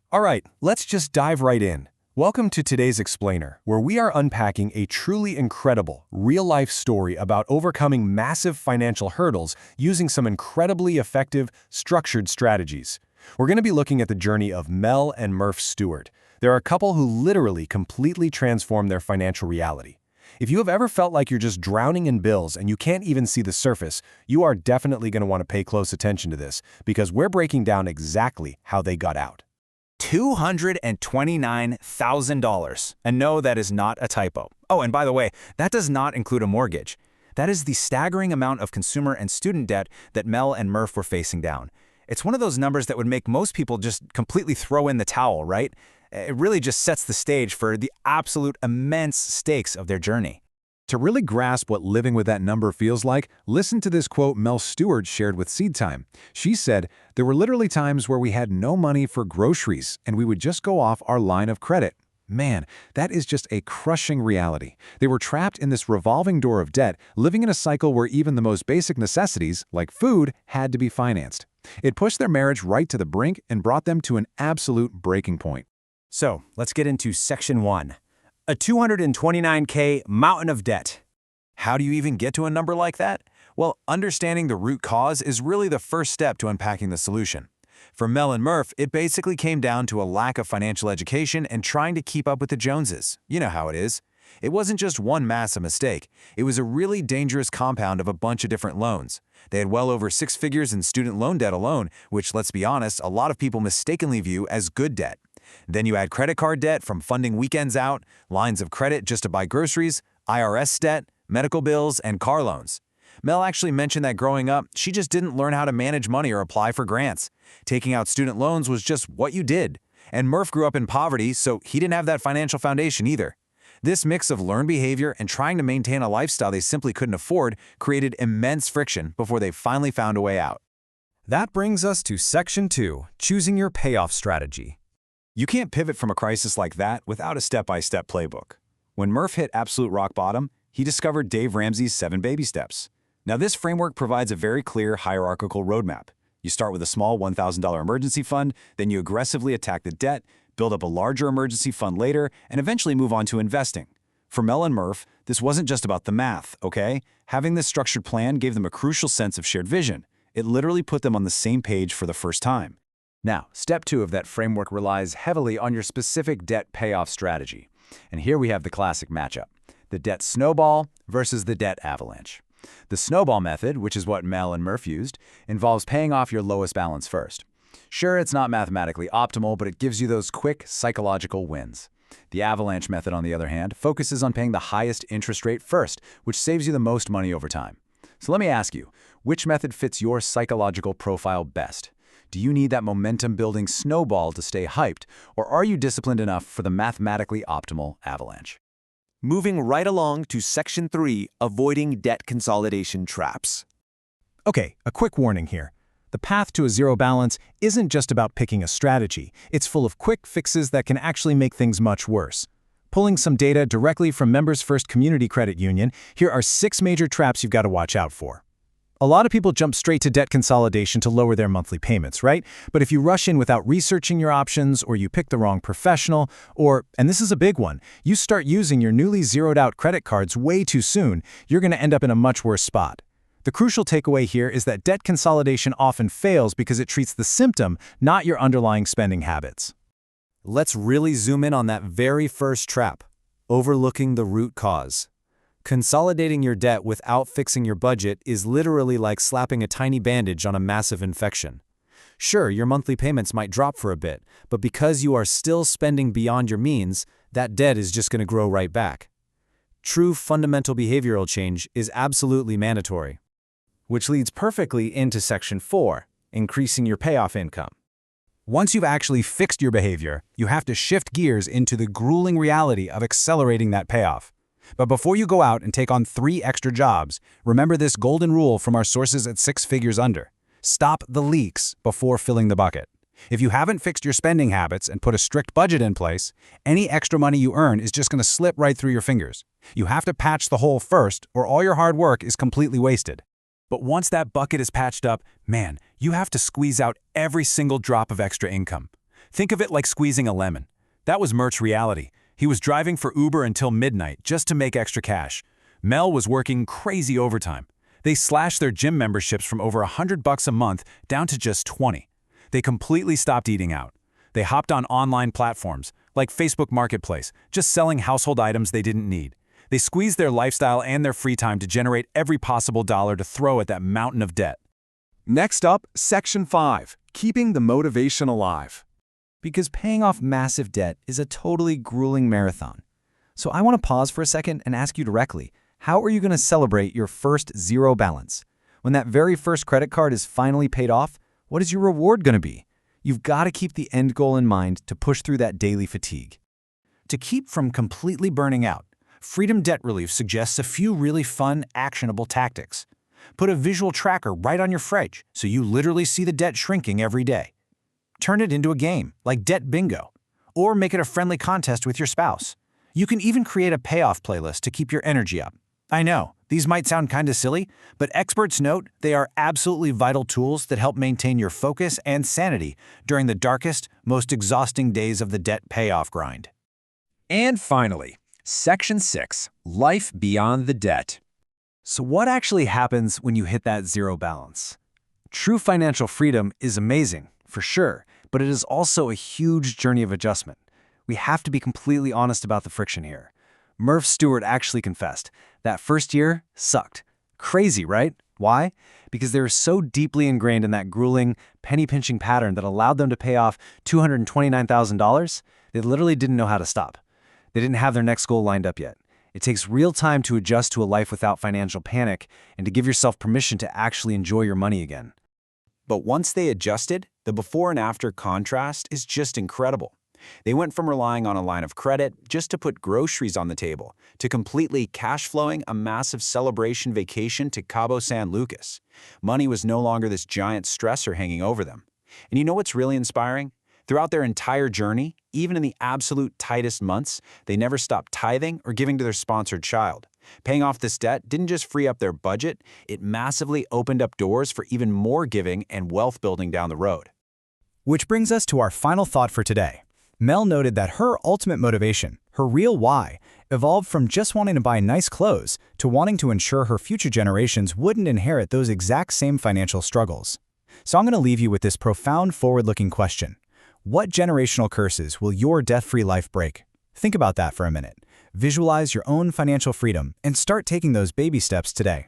All right, let's just dive right in. Welcome to today's Explainer, where we are unpacking a truly incredible, real-life story about overcoming massive financial hurdles using some incredibly effective, structured strategies. We're going to be looking at the journey of Mel and Murph Stewart. They're a couple who literally completely transformed their financial reality. If you have ever felt like you're just drowning in bills and you can't even see the surface, you are definitely going to want to pay close attention to this, because we're breaking down exactly how they got out. $229,000. And no, that is not a typo. Oh, and by the way, that does not include a mortgage. That is the staggering amount of consumer and student debt that Mel and Murph were facing down. It's one of those numbers that would make most people just completely throw in the towel, right? It really just sets the stage for the absolute immense stakes of their journey. To really grasp what living with that number feels like, listen to this quote Mel Stewart shared with Seed Time. She said, "There were literally times where we had no money for groceries, and we would just go off our line of credit." Man, that is just a crushing reality. They were trapped in this revolving door of debt, living in a cycle where even the most basic necessities, like food, had to be financed. It pushed their marriage right to the brink and brought them to an absolute breaking point. So, let's get into Section 1. A $229K mountain of debt. How do you even get to a number like that? Well, understanding the root cause is really the first step to unpacking the solution. For Mel and Murph, it basically came down to a lack of financial education and trying to keep up with the Joneses. You know how it is. It wasn't just one massive mistake. It was a really dangerous compound of a bunch of different loans. They had well over 6 figures in student loan debt alone, which, let's be honest, a lot of people mistakenly view as good debt. Then you add credit card debt from funding weekends out, lines of credit just to buy groceries, IRS debt, medical bills, and car loans. Mel actually mentioned that growing up, she just didn't learn how to manage money or apply for grants. Taking out student loans was just what you did. And Murph grew up in poverty, so he didn't have that financial foundation either. This mix of learned behavior and trying to maintain a lifestyle they simply couldn't afford created immense friction before they finally found a way out. That brings us to Section 2, choosing your payoff strategy. You can't pivot from a crisis like that without a step-by-step playbook. When Murph hit absolute rock bottom, he discovered Dave Ramsey's 7 baby steps. Now, this framework provides a very clear hierarchical roadmap. You start with a small $1,000 emergency fund, then you aggressively attack the debt, build up a larger emergency fund later, and eventually move on to investing. For Mel and Murph, this wasn't just about the math, okay? Having this structured plan gave them a crucial sense of shared vision. It literally put them on the same page for the first time. Now, step 2 of that framework relies heavily on your specific debt payoff strategy. And here we have the classic matchup: the debt snowball versus the debt avalanche. The snowball method, which is what Mel and Murph used, involves paying off your lowest balance first. Sure, it's not mathematically optimal, but it gives you those quick psychological wins. The avalanche method, on the other hand, focuses on paying the highest interest rate first, which saves you the most money over time. So let me ask you, which method fits your psychological profile best? Do you need that momentum-building snowball to stay hyped, or are you disciplined enough for the mathematically optimal avalanche? Moving right along to Section 3, avoiding debt consolidation traps. Okay, a quick warning here. The path to a zero balance isn't just about picking a strategy. It's full of quick fixes that can actually make things much worse. Pulling some data directly from Members First Community Credit Union, here are 6 major traps you've got to watch out for. A lot of people jump straight to debt consolidation to lower their monthly payments, right? But if you rush in without researching your options, or you pick the wrong professional, or, and this is a big one, you start using your newly zeroed-out credit cards way too soon, you're going to end up in a much worse spot. The crucial takeaway here is that debt consolidation often fails because it treats the symptom, not your underlying spending habits. Let's really zoom in on that very first trap: overlooking the root cause. Consolidating your debt without fixing your budget is literally like slapping a tiny bandage on a massive infection. Sure, your monthly payments might drop for a bit, but because you are still spending beyond your means, that debt is just going to grow right back. True fundamental behavioral change is absolutely mandatory. Which leads perfectly into Section 4, increasing your payoff income. Once you've actually fixed your behavior, you have to shift gears into the grueling reality of accelerating that payoff. But before you go out and take on 3 extra jobs, remember this golden rule from our sources at 6 Figures Under. Stop the leaks before filling the bucket. If you haven't fixed your spending habits and put a strict budget in place, any extra money you earn is just going to slip right through your fingers. You have to patch the hole first, or all your hard work is completely wasted. But once that bucket is patched up, man, you have to squeeze out every single drop of extra income. Think of it like squeezing a lemon. That was Mert's reality. He was driving for Uber until midnight just to make extra cash. Mel was working crazy overtime. They slashed their gym memberships from over $100 a month down to just $20. They completely stopped eating out. They hopped on online platforms, like Facebook Marketplace, just selling household items they didn't need. They squeezed their lifestyle and their free time to generate every possible dollar to throw at that mountain of debt. Next up, Section 5, keeping the motivation alive. Because paying off massive debt is a totally grueling marathon. So I want to pause for a second and ask you directly, how are you going to celebrate your first zero balance? When that very first credit card is finally paid off, what is your reward going to be? You've got to keep the end goal in mind to push through that daily fatigue. To keep from completely burning out, Freedom Debt Relief suggests a few really fun, actionable tactics. Put a visual tracker right on your fridge so you literally see the debt shrinking every day. Turn it into a game, like Debt Bingo, or make it a friendly contest with your spouse. You can even create a payoff playlist to keep your energy up. I know, these might sound kinda silly, but experts note they are absolutely vital tools that help maintain your focus and sanity during the darkest, most exhausting days of the debt payoff grind. And finally, Section 6, Life Beyond the Debt. So what actually happens when you hit that zero balance? True financial freedom is amazing, for sure, but it is also a huge journey of adjustment. We have to be completely honest about the friction here. Murph Stewart actually confessed that first year sucked. Crazy, right? Why? Because they were so deeply ingrained in that grueling, penny-pinching pattern that allowed them to pay off $229,000, they literally didn't know how to stop. They didn't have their next goal lined up yet. It takes real time to adjust to a life without financial panic and to give yourself permission to actually enjoy your money again. But once they adjusted, the before and after contrast is just incredible. They went from relying on a line of credit just to put groceries on the table to completely cash flowing a massive celebration vacation to Cabo San Lucas. Money was no longer this giant stressor hanging over them. And you know what's really inspiring? Throughout their entire journey, even in the absolute tightest months, they never stopped tithing or giving to their sponsored child. Paying off this debt didn't just free up their budget, it massively opened up doors for even more giving and wealth building down the road. Which brings us to our final thought for today. Mel noted that her ultimate motivation, her real why, evolved from just wanting to buy nice clothes to wanting to ensure her future generations wouldn't inherit those exact same financial struggles. So I'm going to leave you with this profound forward-looking question. What generational curses will your debt-free life break? Think about that for a minute. Visualize your own financial freedom and start taking those baby steps today.